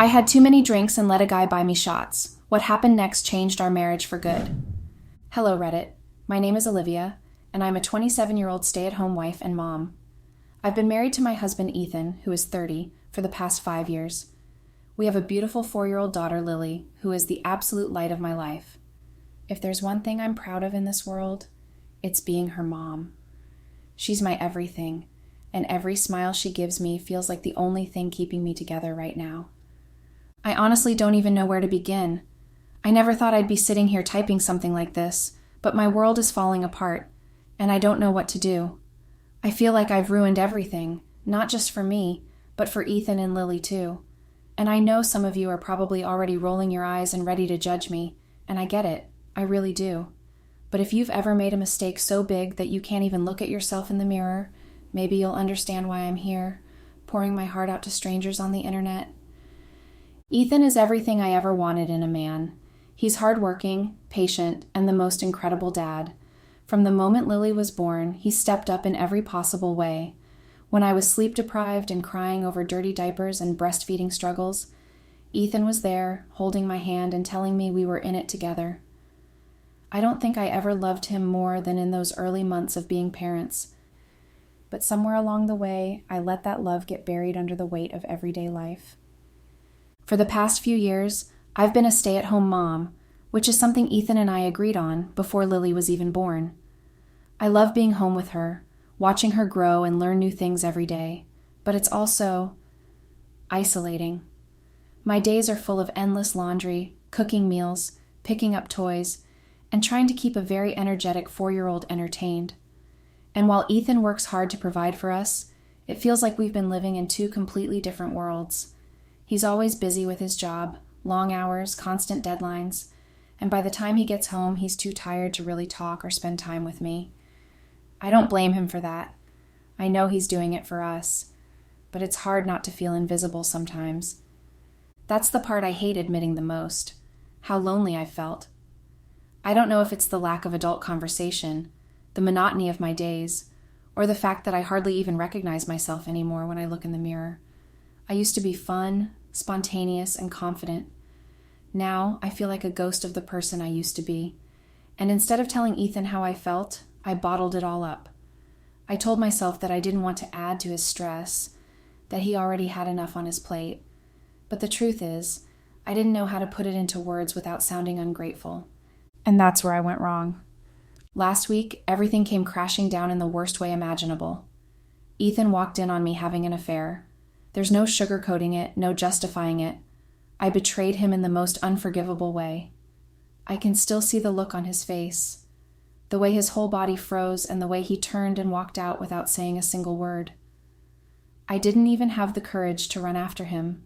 I had too many drinks and let a guy buy me shots. What happened next changed our marriage for good. Hello, Reddit. My name is Olivia, and I'm a 27-year-old stay-at-home wife and mom. I've been married to my husband, Ethan, who is 30, for the past 5 years. We have a beautiful 4-year-old daughter, Lily, who is the absolute light of my life. If there's one thing I'm proud of in this world, it's being her mom. She's my everything, and every smile she gives me feels like the only thing keeping me together right now. I honestly don't even know where to begin. I never thought I'd be sitting here typing something like this, but my world is falling apart, and I don't know what to do. I feel like I've ruined everything, not just for me, but for Ethan and Lily too. And I know some of you are probably already rolling your eyes and ready to judge me, and I get it. I really do. But if you've ever made a mistake so big that you can't even look at yourself in the mirror, maybe you'll understand why I'm here, pouring my heart out to strangers on the internet. Ethan is everything I ever wanted in a man. He's hardworking, patient, and the most incredible dad. From the moment Lily was born, he stepped up in every possible way. When I was sleep-deprived and crying over dirty diapers and breastfeeding struggles, Ethan was there, holding my hand and telling me we were in it together. I don't think I ever loved him more than in those early months of being parents. But somewhere along the way, I let that love get buried under the weight of everyday life. For the past few years, I've been a stay-at-home mom, which is something Ethan and I agreed on before Lily was even born. I love being home with her, watching her grow and learn new things every day, but it's also isolating. My days are full of endless laundry, cooking meals, picking up toys, and trying to keep a very energetic 4-year-old entertained. And while Ethan works hard to provide for us, it feels like we've been living in two completely different worlds. He's always busy with his job, long hours, constant deadlines, and by the time he gets home, he's too tired to really talk or spend time with me. I don't blame him for that. I know he's doing it for us, but it's hard not to feel invisible sometimes. That's the part I hate admitting the most, how lonely I felt. I don't know if it's the lack of adult conversation, the monotony of my days, or the fact that I hardly even recognize myself anymore when I look in the mirror. I used to be fun, spontaneous, and confident. Now I feel like a ghost of the person I used to be, and instead of telling Ethan how I felt, I bottled it all up. I told myself that I didn't want to add to his stress, that he already had enough on his plate. But the truth is, I didn't know how to put it into words without sounding ungrateful. And that's where I went wrong. Last week, everything came crashing down in the worst way imaginable. Ethan walked in on me having an affair. There's no sugarcoating it, no justifying it. I betrayed him in the most unforgivable way. I can still see the look on his face, the way his whole body froze, and the way he turned and walked out without saying a single word. I didn't even have the courage to run after him.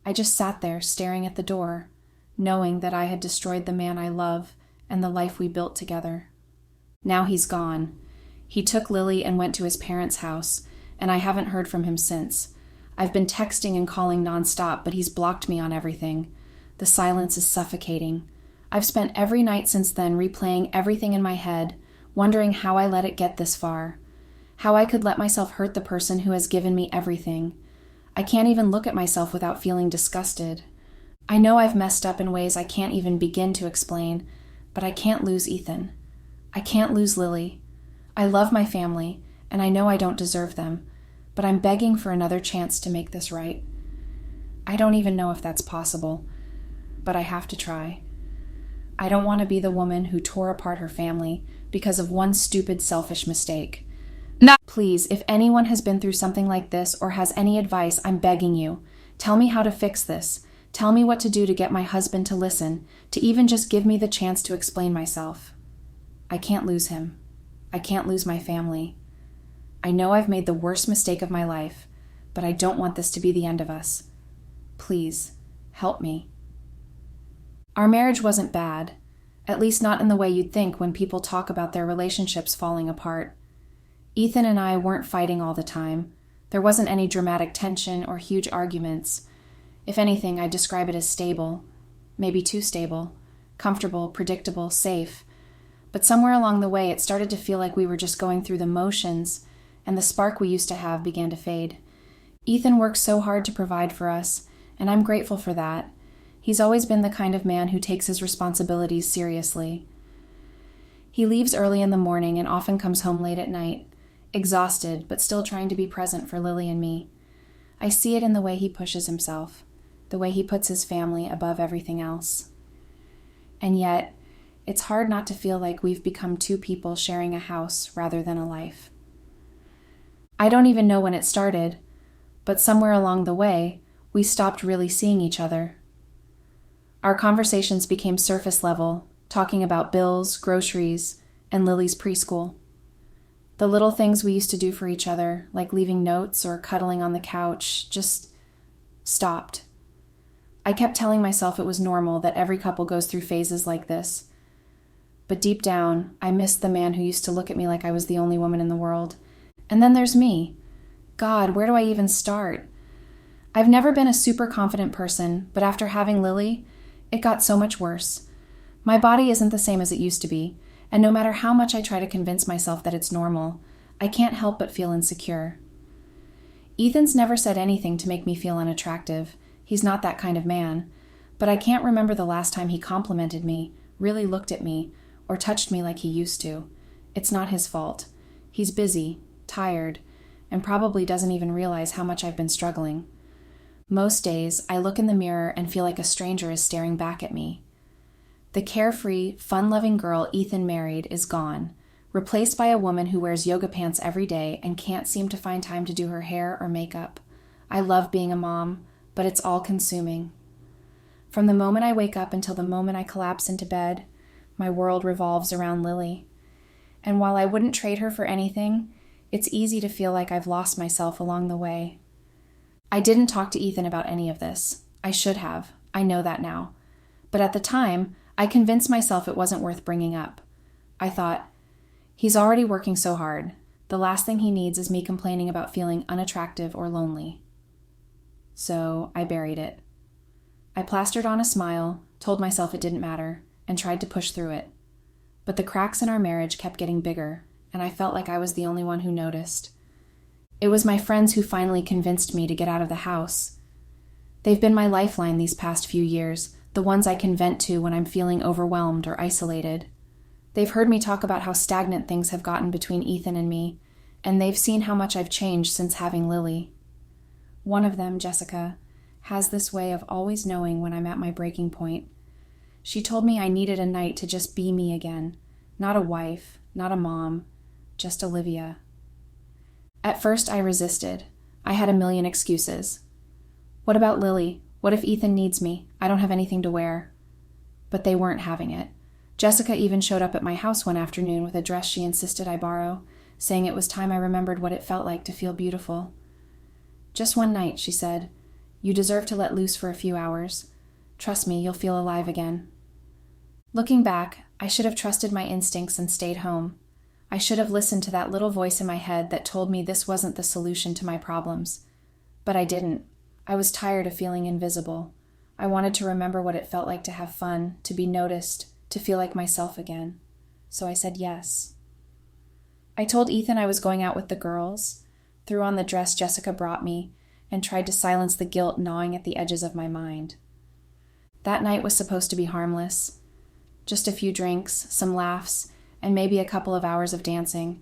I just sat there staring at the door, knowing that I had destroyed the man I love and the life we built together. Now he's gone. He took Lily and went to his parents' house, and I haven't heard from him since. I've been texting and calling nonstop, but he's blocked me on everything. The silence is suffocating. I've spent every night since then replaying everything in my head, wondering how I let it get this far, how I could let myself hurt the person who has given me everything. I can't even look at myself without feeling disgusted. I know I've messed up in ways I can't even begin to explain, but I can't lose Ethan. I can't lose Lily. I love my family, and I know I don't deserve them, but I'm begging for another chance to make this right. I don't even know if that's possible, but I have to try. I don't want to be the woman who tore apart her family because of one stupid, selfish mistake. No. Please, if anyone has been through something like this or has any advice, I'm begging you. Tell me how to fix this. Tell me what to do to get my husband to listen, to even just give me the chance to explain myself. I can't lose him. I can't lose my family. I know I've made the worst mistake of my life, but I don't want this to be the end of us. Please, help me. Our marriage wasn't bad, at least not in the way you'd think when people talk about their relationships falling apart. Ethan and I weren't fighting all the time. There wasn't any dramatic tension or huge arguments. If anything, I'd describe it as stable, maybe too stable, comfortable, predictable, safe. But somewhere along the way, it started to feel like we were just going through the motions, and the spark we used to have began to fade. Ethan worked so hard to provide for us, and I'm grateful for that. He's always been the kind of man who takes his responsibilities seriously. He leaves early in the morning and often comes home late at night, exhausted but still trying to be present for Lily and me. I see it in the way he pushes himself, the way he puts his family above everything else. And yet, it's hard not to feel like we've become two people sharing a house rather than a life. I don't even know when it started, but somewhere along the way, we stopped really seeing each other. Our conversations became surface level, talking about bills, groceries, and Lily's preschool. The little things we used to do for each other, like leaving notes or cuddling on the couch, just stopped. I kept telling myself it was normal that every couple goes through phases like this. But deep down, I missed the man who used to look at me like I was the only woman in the world. And then there's me. God, where do I even start? I've never been a super confident person, but after having Lily, it got so much worse. My body isn't the same as it used to be, and no matter how much I try to convince myself that it's normal, I can't help but feel insecure. Ethan's never said anything to make me feel unattractive. He's not that kind of man, but I can't remember the last time he complimented me, really looked at me, or touched me like he used to. It's not his fault. He's busy, tired, and probably doesn't even realize how much I've been struggling. Most days, I look in the mirror and feel like a stranger is staring back at me. The carefree, fun-loving girl Ethan married is gone, replaced by a woman who wears yoga pants every day and can't seem to find time to do her hair or makeup. I love being a mom, but it's all-consuming. From the moment I wake up until the moment I collapse into bed, my world revolves around Lily. And while I wouldn't trade her for anything, it's easy to feel like I've lost myself along the way. I didn't talk to Ethan about any of this. I should have. I know that now. But at the time, I convinced myself it wasn't worth bringing up. I thought, he's already working so hard. The last thing he needs is me complaining about feeling unattractive or lonely. So I buried it. I plastered on a smile, told myself it didn't matter, and tried to push through it. But the cracks in our marriage kept getting bigger, and I felt like I was the only one who noticed. It was my friends who finally convinced me to get out of the house. They've been my lifeline these past few years, the ones I can vent to when I'm feeling overwhelmed or isolated. They've heard me talk about how stagnant things have gotten between Ethan and me, and they've seen how much I've changed since having Lily. One of them, Jessica, has this way of always knowing when I'm at my breaking point. She told me I needed a night to just be me again, not a wife, not a mom, just Olivia. At first, I resisted. I had a million excuses. What about Lily? What if Ethan needs me? I don't have anything to wear. But they weren't having it. Jessica even showed up at my house one afternoon with a dress she insisted I borrow, saying it was time I remembered what it felt like to feel beautiful. Just one night, she said. You deserve to let loose for a few hours. Trust me, you'll feel alive again. Looking back, I should have trusted my instincts and stayed home. I should have listened to that little voice in my head that told me this wasn't the solution to my problems. But I didn't. I was tired of feeling invisible. I wanted to remember what it felt like to have fun, to be noticed, to feel like myself again. So I said yes. I told Ethan I was going out with the girls, threw on the dress Jessica brought me, and tried to silence the guilt gnawing at the edges of my mind. That night was supposed to be harmless. Just a few drinks, some laughs, and maybe a couple of hours of dancing.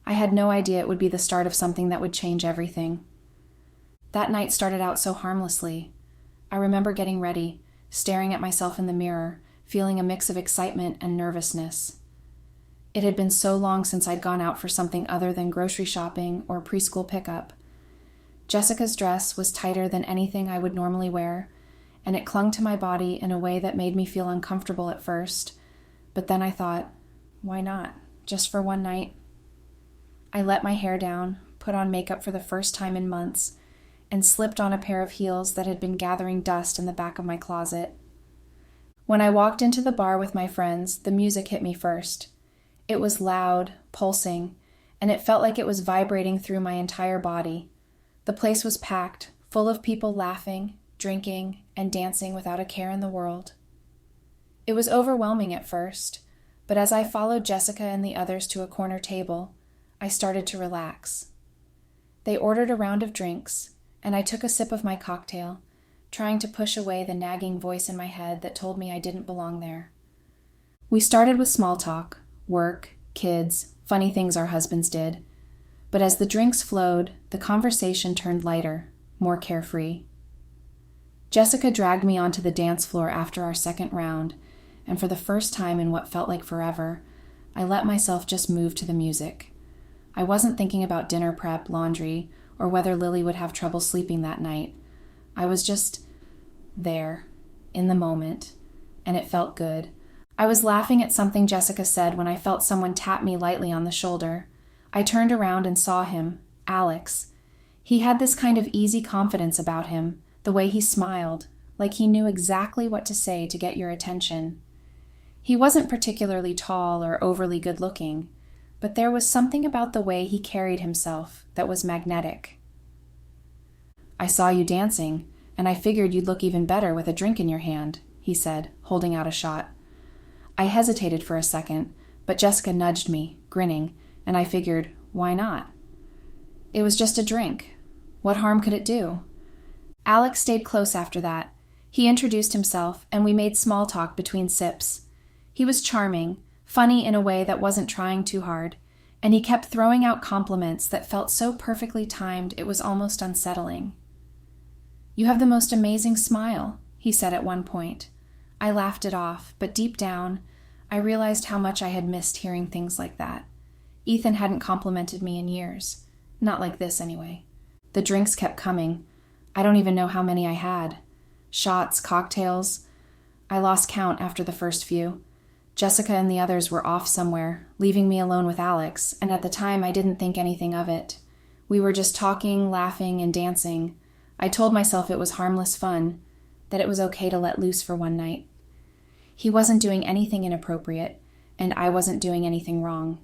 I had no idea it would be the start of something that would change everything. That night started out so harmlessly. I remember getting ready, staring at myself in the mirror, feeling a mix of excitement and nervousness. It had been so long since I'd gone out for something other than grocery shopping or preschool pickup. Jessica's dress was tighter than anything I would normally wear, and it clung to my body in a way that made me feel uncomfortable at first. But then I thought, why not? Just for one night. I let my hair down, put on makeup for the first time in months, and slipped on a pair of heels that had been gathering dust in the back of my closet. When I walked into the bar with my friends, the music hit me first. It was loud, pulsing, and it felt like it was vibrating through my entire body. The place was packed, full of people laughing, drinking, and dancing without a care in the world. It was overwhelming at first, but as I followed Jessica and the others to a corner table, I started to relax. They ordered a round of drinks, and I took a sip of my cocktail, trying to push away the nagging voice in my head that told me I didn't belong there. We started with small talk, work, kids, funny things our husbands did. But as the drinks flowed, the conversation turned lighter, more carefree. Jessica dragged me onto the dance floor after our second round, and for the first time in what felt like forever, I let myself just move to the music. I wasn't thinking about dinner prep, laundry, or whether Lily would have trouble sleeping that night. I was just there, in the moment, and it felt good. I was laughing at something Jessica said when I felt someone tap me lightly on the shoulder. I turned around and saw him, Alex. He had this kind of easy confidence about him, the way he smiled, like he knew exactly what to say to get your attention. He wasn't particularly tall or overly good-looking, but there was something about the way he carried himself that was magnetic. "I saw you dancing, and I figured you'd look even better with a drink in your hand," he said, holding out a shot. I hesitated for a second, but Jessica nudged me, grinning, and I figured, why not? It was just a drink. What harm could it do? Alex stayed close after that. He introduced himself, and we made small talk between sips. He was charming, funny in a way that wasn't trying too hard, and he kept throwing out compliments that felt so perfectly timed it was almost unsettling. "You have the most amazing smile," he said at one point. I laughed it off, but deep down, I realized how much I had missed hearing things like that. Ethan hadn't complimented me in years. Not like this, anyway. The drinks kept coming. I don't even know how many I had. Shots, cocktails. I lost count after the first few. Jessica and the others were off somewhere, leaving me alone with Alex, and at the time I didn't think anything of it. We were just talking, laughing, and dancing. I told myself it was harmless fun, that it was okay to let loose for one night. He wasn't doing anything inappropriate, and I wasn't doing anything wrong.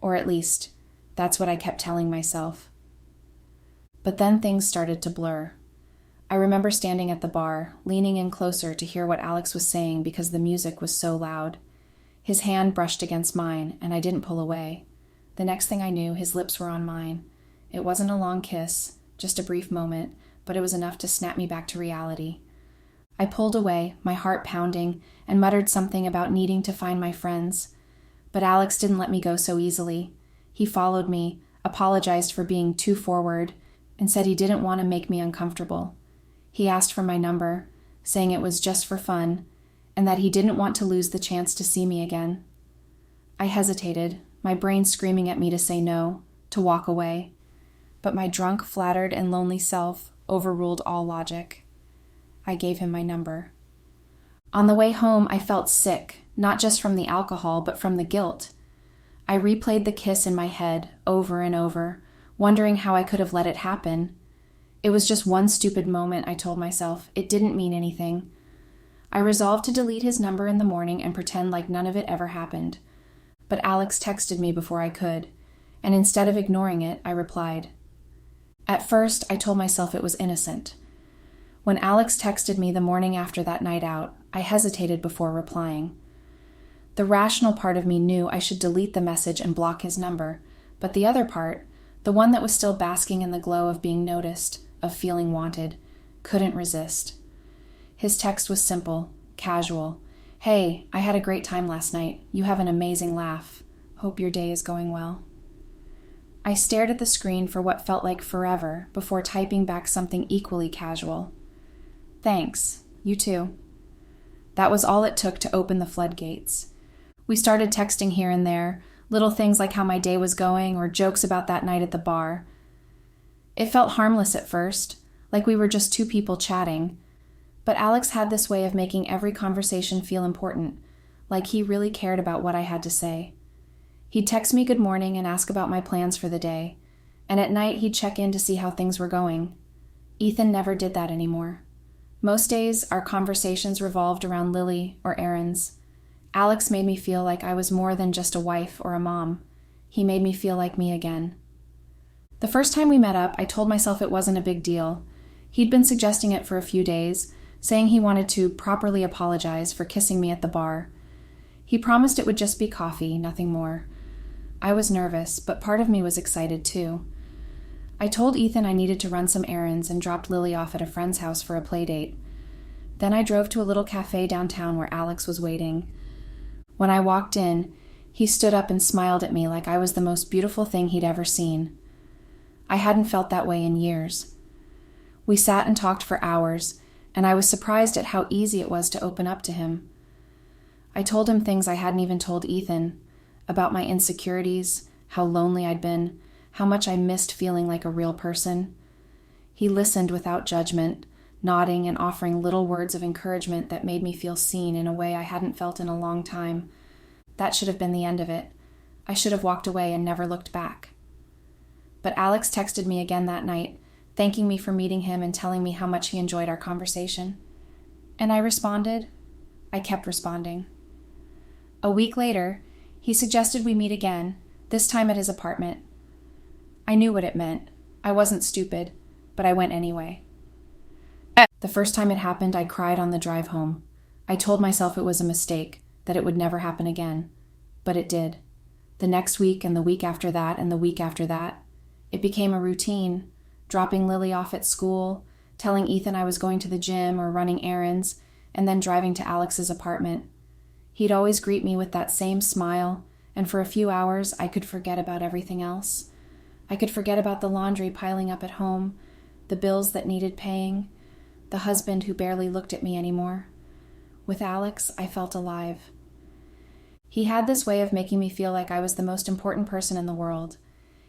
Or at least, that's what I kept telling myself. But then things started to blur. I remember standing at the bar, leaning in closer to hear what Alex was saying because the music was so loud. His hand brushed against mine, and I didn't pull away. The next thing I knew, his lips were on mine. It wasn't a long kiss, just a brief moment, but it was enough to snap me back to reality. I pulled away, my heart pounding, and muttered something about needing to find my friends. But Alex didn't let me go so easily. He followed me, apologized for being too forward, and said he didn't want to make me uncomfortable. He asked for my number, saying it was just for fun, and that he didn't want to lose the chance to see me again. I hesitated, my brain screaming at me to say no, to walk away. But my drunk, flattered, and lonely self overruled all logic. I gave him my number. On the way home, I felt sick, not just from the alcohol, but from the guilt. I replayed the kiss in my head over and over, wondering how I could have let it happen. It was just one stupid moment, I told myself. It didn't mean anything. I resolved to delete his number in the morning and pretend like none of it ever happened. But Alex texted me before I could, and instead of ignoring it, I replied. At first, I told myself it was innocent. When Alex texted me the morning after that night out, I hesitated before replying. The rational part of me knew I should delete the message and block his number, but the other part, the one that was still basking in the glow of being noticed, of feeling wanted, couldn't resist. His text was simple, casual. "Hey, I had a great time last night. You have an amazing laugh. Hope your day is going well." I stared at the screen for what felt like forever before typing back something equally casual. "Thanks. You too." That was all it took to open the floodgates. We started texting here and there, little things like how my day was going or jokes about that night at the bar. It felt harmless at first, like we were just two people chatting. But Alex had this way of making every conversation feel important, like he really cared about what I had to say. He'd text me good morning and ask about my plans for the day, and at night he'd check in to see how things were going. Ethan never did that anymore. Most days, our conversations revolved around Lily or errands. Alex made me feel like I was more than just a wife or a mom. He made me feel like me again. The first time we met up, I told myself it wasn't a big deal. He'd been suggesting it for a few days, saying he wanted to properly apologize for kissing me at the bar. He promised it would just be coffee, nothing more. I was nervous, but part of me was excited too. I told Ethan I needed to run some errands and dropped Lily off at a friend's house for a play date. Then I drove to a little cafe downtown where Alex was waiting. When I walked in, he stood up and smiled at me like I was the most beautiful thing he'd ever seen. I hadn't felt that way in years. We sat and talked for hours, and I was surprised at how easy it was to open up to him. I told him things I hadn't even told Ethan, about my insecurities, how lonely I'd been, how much I missed feeling like a real person. He listened without judgment, nodding and offering little words of encouragement that made me feel seen in a way I hadn't felt in a long time. That should have been the end of it. I should have walked away and never looked back. But Alex texted me again that night, thanking me for meeting him and telling me how much he enjoyed our conversation. And I responded. I kept responding. A week later, he suggested we meet again, this time at his apartment. I knew what it meant. I wasn't stupid, but I went anyway. The first time it happened, I cried on the drive home. I told myself it was a mistake, that it would never happen again. But it did. The next week and the week after that and the week after that. It became a routine, dropping Lily off at school, telling Ethan I was going to the gym or running errands, and then driving to Alex's apartment. He'd always greet me with that same smile, and for a few hours I could forget about everything else. I could forget about the laundry piling up at home, the bills that needed paying, the husband who barely looked at me anymore. With Alex, I felt alive. He had this way of making me feel like I was the most important person in the world.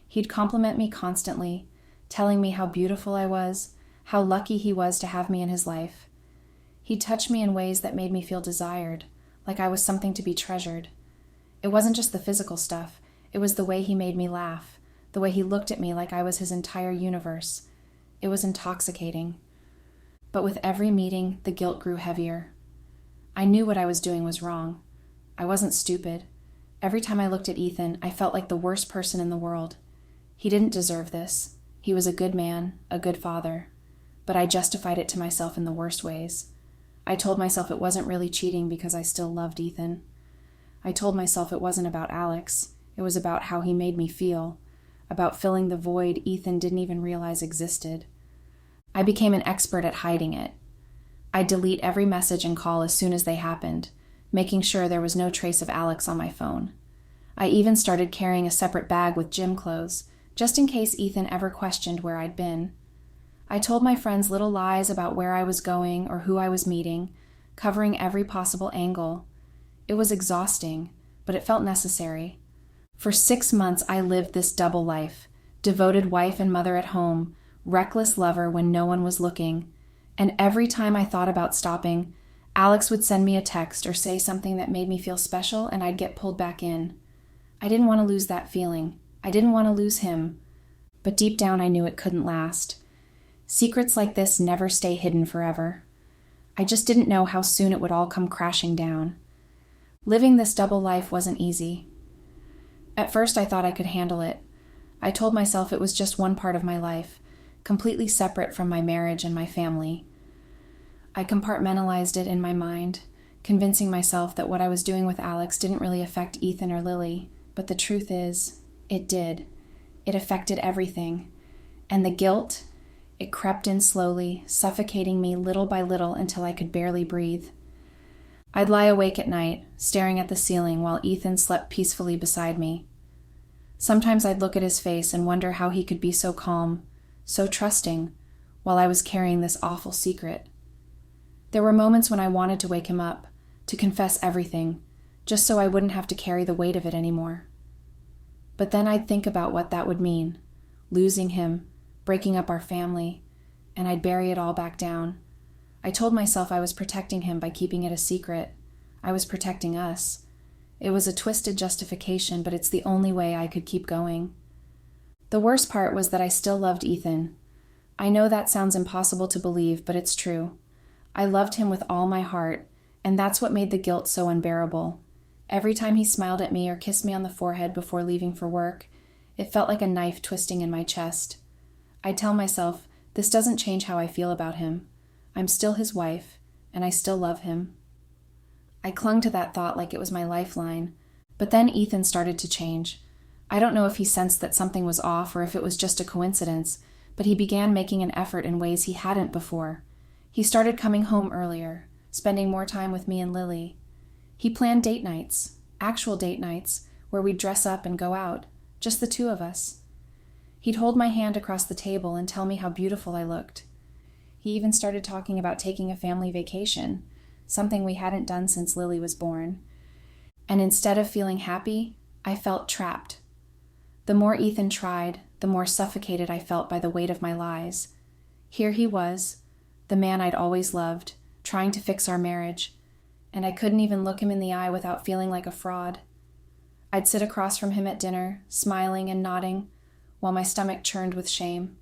He'd compliment me constantly, telling me how beautiful I was, how lucky he was to have me in his life. He'd touch me in ways that made me feel desired, like I was something to be treasured. It wasn't just the physical stuff, it was the way he made me laugh, the way he looked at me like I was his entire universe. It was intoxicating. But with every meeting, the guilt grew heavier. I knew what I was doing was wrong. I wasn't stupid. Every time I looked at Ethan, I felt like the worst person in the world. He didn't deserve this. He was a good man, a good father. But I justified it to myself in the worst ways. I told myself it wasn't really cheating because I still loved Ethan. I told myself it wasn't about Alex. It was about how he made me feel, about filling the void Ethan didn't even realize existed. I became an expert at hiding it. I'd delete every message and call as soon as they happened, making sure there was no trace of Alex on my phone. I even started carrying a separate bag with gym clothes, just in case Ethan ever questioned where I'd been. I told my friends little lies about where I was going or who I was meeting, covering every possible angle. It was exhausting, but it felt necessary. For 6 months, I lived this double life, devoted wife and mother at home, reckless lover when no one was looking. And every time I thought about stopping, Alex would send me a text or say something that made me feel special, and I'd get pulled back in. I didn't want to lose that feeling. I didn't want to lose him. But deep down, I knew it couldn't last. Secrets like this never stay hidden forever. I just didn't know how soon it would all come crashing down. Living this double life wasn't easy. At first, I thought I could handle it. I told myself it was just one part of my life, completely separate from my marriage and my family. I compartmentalized it in my mind, convincing myself that what I was doing with Alex didn't really affect Ethan or Lily, but the truth is, it did. It affected everything. And the guilt, it crept in slowly, suffocating me little by little until I could barely breathe. I'd lie awake at night, staring at the ceiling while Ethan slept peacefully beside me. Sometimes I'd look at his face and wonder how he could be so calm, so trusting, while I was carrying this awful secret. There were moments when I wanted to wake him up, to confess everything, just so I wouldn't have to carry the weight of it anymore. But then I'd think about what that would mean, losing him, breaking up our family, and I'd bury it all back down. I told myself I was protecting him by keeping it a secret. I was protecting us. It was a twisted justification, but it's the only way I could keep going. The worst part was that I still loved Ethan. I know that sounds impossible to believe, but it's true. I loved him with all my heart, and that's what made the guilt so unbearable. Every time he smiled at me or kissed me on the forehead before leaving for work, it felt like a knife twisting in my chest. I'd tell myself, this doesn't change how I feel about him. I'm still his wife, and I still love him. I clung to that thought like it was my lifeline, but then Ethan started to change. I don't know if he sensed that something was off or if it was just a coincidence, but he began making an effort in ways he hadn't before. He started coming home earlier, spending more time with me and Lily. He planned date nights, actual date nights, where we'd dress up and go out, just the two of us. He'd hold my hand across the table and tell me how beautiful I looked. He even started talking about taking a family vacation, something we hadn't done since Lily was born. And instead of feeling happy, I felt trapped. The more Ethan tried, the more suffocated I felt by the weight of my lies. Here he was, the man I'd always loved, trying to fix our marriage, and I couldn't even look him in the eye without feeling like a fraud. I'd sit across from him at dinner, smiling and nodding, while my stomach churned with shame.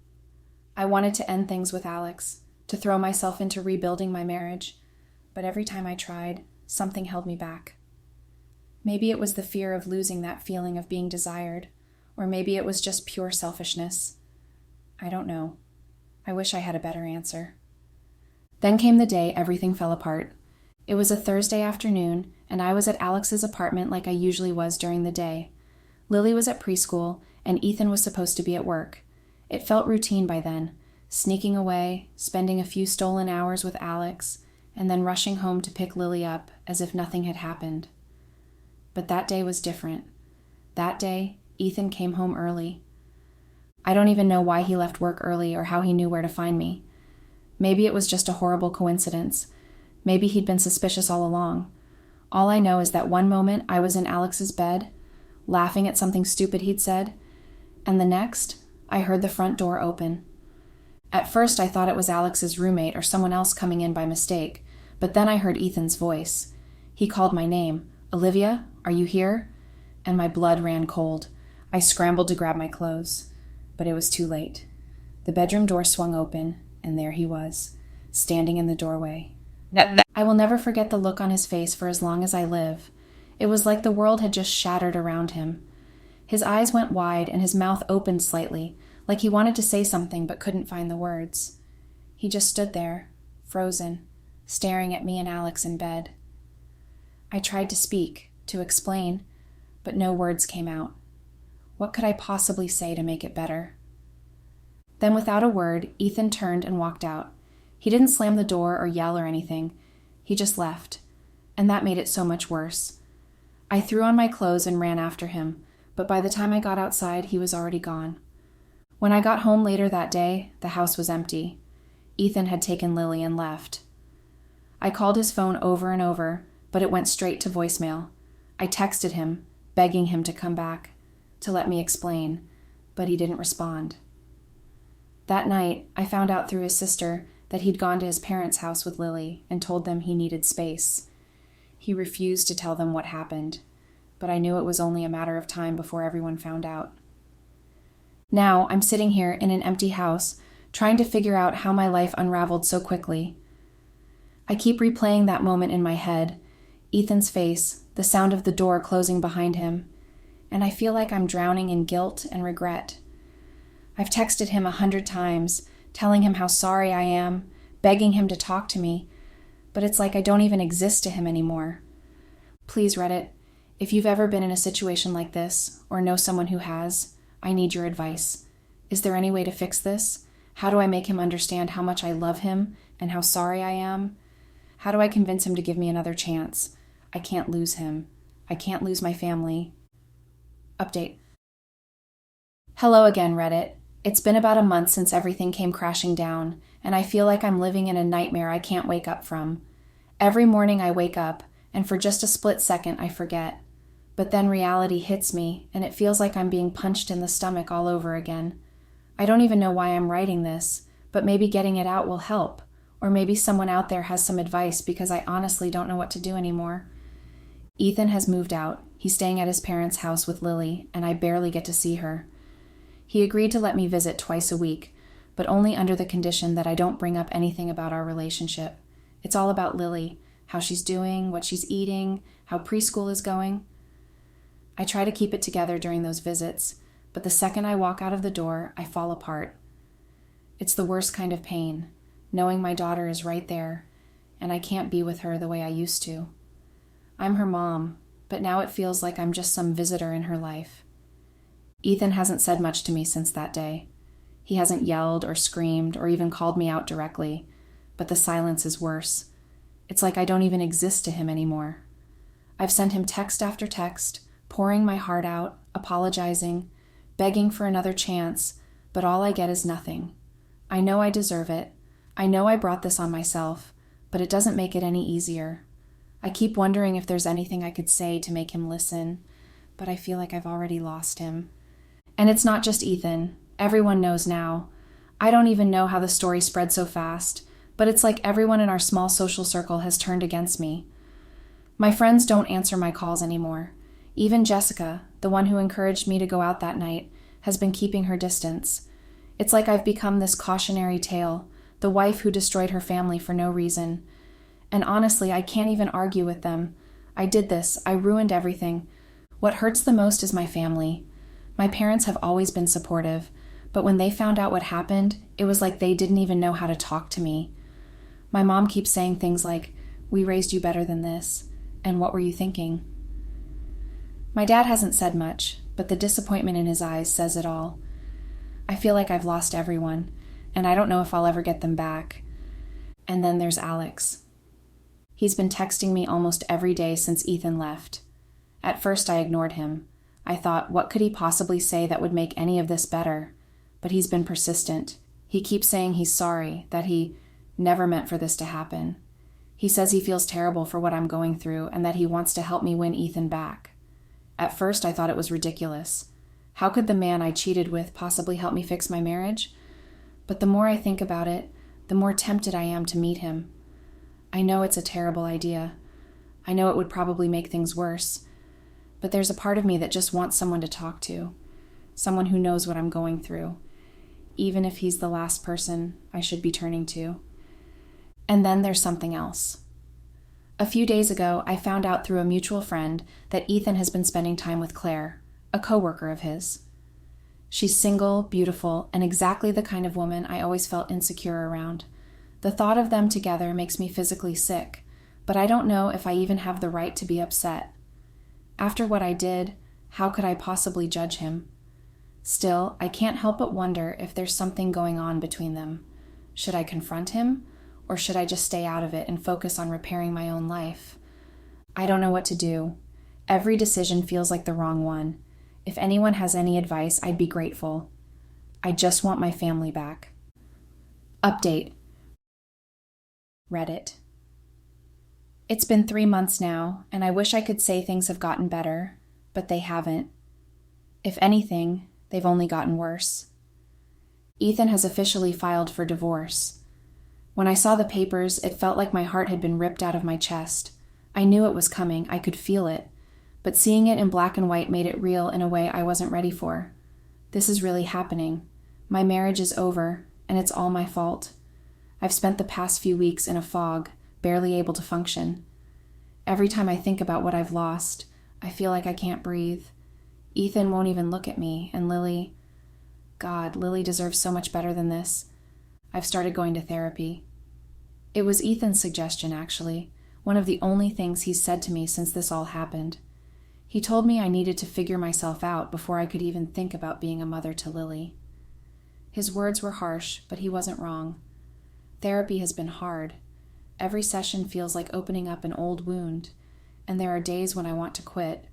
I wanted to end things with Alex, to throw myself into rebuilding my marriage, but every time I tried, something held me back. Maybe it was the fear of losing that feeling of being desired, or maybe it was just pure selfishness. I don't know. I wish I had a better answer. Then came the day everything fell apart. It was a Thursday afternoon, and I was at Alex's apartment like I usually was during the day. Lily was at preschool, and Ethan was supposed to be at work. It felt routine by then, sneaking away, spending a few stolen hours with Alex, and then rushing home to pick Lily up as if nothing had happened. But that day was different. That day, Ethan came home early. I don't even know why he left work early or how he knew where to find me. Maybe it was just a horrible coincidence. Maybe he'd been suspicious all along. All I know is that one moment I was in Alex's bed, laughing at something stupid he'd said, and the next, I heard the front door open. At first I thought it was Alex's roommate or someone else coming in by mistake, but then I heard Ethan's voice. He called my name. "Olivia, are you here?" And my blood ran cold. I scrambled to grab my clothes, but it was too late. The bedroom door swung open, and there he was, standing in the doorway. I will never forget the look on his face for as long as I live. It was like the world had just shattered around him. His eyes went wide and his mouth opened slightly, like he wanted to say something but couldn't find the words. He just stood there, frozen, staring at me and Alex in bed. I tried to speak, to explain, but no words came out. What could I possibly say to make it better? Then without a word, Ethan turned and walked out. He didn't slam the door or yell or anything. He just left, and that made it so much worse. I threw on my clothes and ran after him, but by the time I got outside, he was already gone. When I got home later that day, the house was empty. Ethan had taken Lily and left. I called his phone over and over, but it went straight to voicemail. I texted him, begging him to come back, to let me explain, but he didn't respond. That night, I found out through his sister that he'd gone to his parents' house with Lily and told them he needed space. He refused to tell them what happened, but I knew it was only a matter of time before everyone found out. Now, I'm sitting here in an empty house, trying to figure out how my life unraveled so quickly. I keep replaying that moment in my head, Ethan's face, the sound of the door closing behind him, and I feel like I'm drowning in guilt and regret. I've texted him 100 times, telling him how sorry I am, begging him to talk to me, but it's like I don't even exist to him anymore. Please, Reddit, if you've ever been in a situation like this, or know someone who has, I need your advice. Is there any way to fix this? How do I make him understand how much I love him and how sorry I am? How do I convince him to give me another chance? I can't lose him. I can't lose my family. Update. Hello again, Reddit. It's been about a month since everything came crashing down, and I feel like I'm living in a nightmare I can't wake up from. Every morning I wake up, and for just a split second I forget. But then reality hits me, and it feels like I'm being punched in the stomach all over again. I don't even know why I'm writing this, but maybe getting it out will help, or maybe someone out there has some advice because I honestly don't know what to do anymore. Ethan has moved out. He's staying at his parents' house with Lily, and I barely get to see her. He agreed to let me visit twice a week, but only under the condition that I don't bring up anything about our relationship. It's all about Lily, how she's doing, what she's eating, how preschool is going. I try to keep it together during those visits, but the second I walk out of the door, I fall apart. It's the worst kind of pain, knowing my daughter is right there, and I can't be with her the way I used to. I'm her mom, but now it feels like I'm just some visitor in her life. Ethan hasn't said much to me since that day. He hasn't yelled or screamed or even called me out directly, but the silence is worse. It's like I don't even exist to him anymore. I've sent him text after text, pouring my heart out, apologizing, begging for another chance, but all I get is nothing. I know I deserve it. I know I brought this on myself, but it doesn't make it any easier. I keep wondering if there's anything I could say to make him listen, but I feel like I've already lost him. And it's not just Ethan. Everyone knows now. I don't even know how the story spread so fast, but it's like everyone in our small social circle has turned against me. My friends don't answer my calls anymore. Even Jessica, the one who encouraged me to go out that night, has been keeping her distance. It's like I've become this cautionary tale, the wife who destroyed her family for no reason. And honestly, I can't even argue with them. I did this. I ruined everything. What hurts the most is my family. My parents have always been supportive, but when they found out what happened, it was like they didn't even know how to talk to me. My mom keeps saying things like, "We raised you better than this," and "What were you thinking?" My dad hasn't said much, but the disappointment in his eyes says it all. I feel like I've lost everyone, and I don't know if I'll ever get them back. And then there's Alex. He's been texting me almost every day since Ethan left. At first I ignored him. I thought, what could he possibly say that would make any of this better? But he's been persistent. He keeps saying he's sorry, that he never meant for this to happen. He says he feels terrible for what I'm going through and that he wants to help me win Ethan back. At first I thought it was ridiculous. How could the man I cheated with possibly help me fix my marriage? But the more I think about it, the more tempted I am to meet him. I know it's a terrible idea. I know it would probably make things worse. But there's a part of me that just wants someone to talk to. Someone who knows what I'm going through. Even if he's the last person I should be turning to. And then there's something else. A few days ago, I found out through a mutual friend that Ethan has been spending time with Claire, a coworker of his. She's single, beautiful, and exactly the kind of woman I always felt insecure around. The thought of them together makes me physically sick, but I don't know if I even have the right to be upset. After what I did, how could I possibly judge him? Still, I can't help but wonder if there's something going on between them. Should I confront him? Or should I just stay out of it and focus on repairing my own life? I don't know what to do. Every decision feels like the wrong one. If anyone has any advice, I'd be grateful. I just want my family back. Update. Reddit. It's been 3 months now, and I wish I could say things have gotten better, but they haven't. If anything, they've only gotten worse. Ethan has officially filed for divorce. When I saw the papers, it felt like my heart had been ripped out of my chest. I knew it was coming, I could feel it, but seeing it in black and white made it real in a way I wasn't ready for. This is really happening. My marriage is over, and it's all my fault. I've spent the past few weeks in a fog, barely able to function. Every time I think about what I've lost, I feel like I can't breathe. Ethan won't even look at me, and Lily... God, Lily deserves so much better than this. I've started going to therapy. It was Ethan's suggestion, actually, one of the only things he's said to me since this all happened. He told me I needed to figure myself out before I could even think about being a mother to Lily. His words were harsh, but he wasn't wrong. Therapy has been hard. Every session feels like opening up an old wound, and there are days when I want to quit.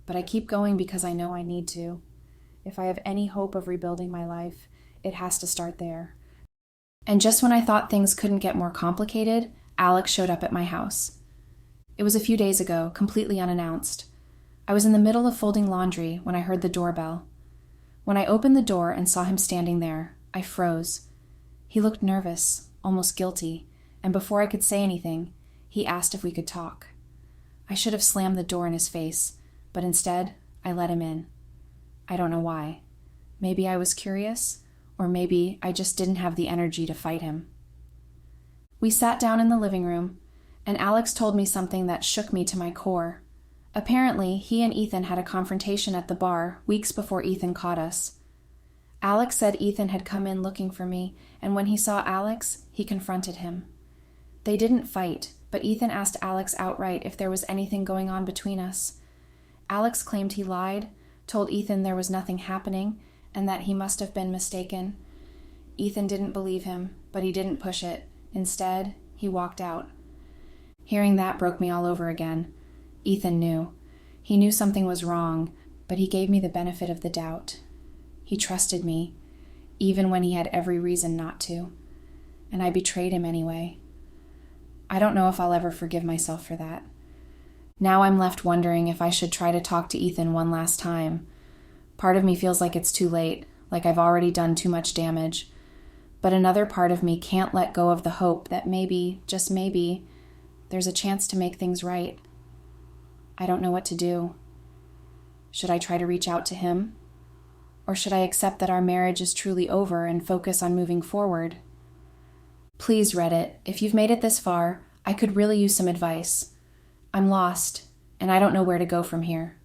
But I keep going because I know I need to. If I have any hope of rebuilding my life, it has to start there. And just when I thought things couldn't get more complicated, Alex showed up at my house. It was a few days ago, completely unannounced. I was in the middle of folding laundry when I heard the doorbell. When I opened the door and saw him standing there, I froze. He looked nervous, almost guilty, and before I could say anything, he asked if we could talk. I should have slammed the door in his face, but instead, I let him in. I don't know why. Maybe I was curious, or maybe I just didn't have the energy to fight him. We sat down in the living room, and Alex told me something that shook me to my core. Apparently, he and Ethan had a confrontation at the bar weeks before Ethan caught us. Alex said Ethan had come in looking for me, and when he saw Alex, he confronted him. They didn't fight, but Ethan asked Alex outright if there was anything going on between us. Alex claimed he lied, told Ethan there was nothing happening and that he must have been mistaken. Ethan didn't believe him, but he didn't push it. Instead, he walked out. Hearing that broke me all over again. Ethan knew. He knew something was wrong, but he gave me the benefit of the doubt. He trusted me, even when he had every reason not to. And I betrayed him anyway. I don't know if I'll ever forgive myself for that. Now I'm left wondering if I should try to talk to Ethan one last time. Part of me feels like it's too late, like I've already done too much damage. But another part of me can't let go of the hope that maybe, just maybe, there's a chance to make things right. I don't know what to do. Should I try to reach out to him? Or should I accept that our marriage is truly over and focus on moving forward? Please, Reddit, if you've made it this far, I could really use some advice. I'm lost, and I don't know where to go from here.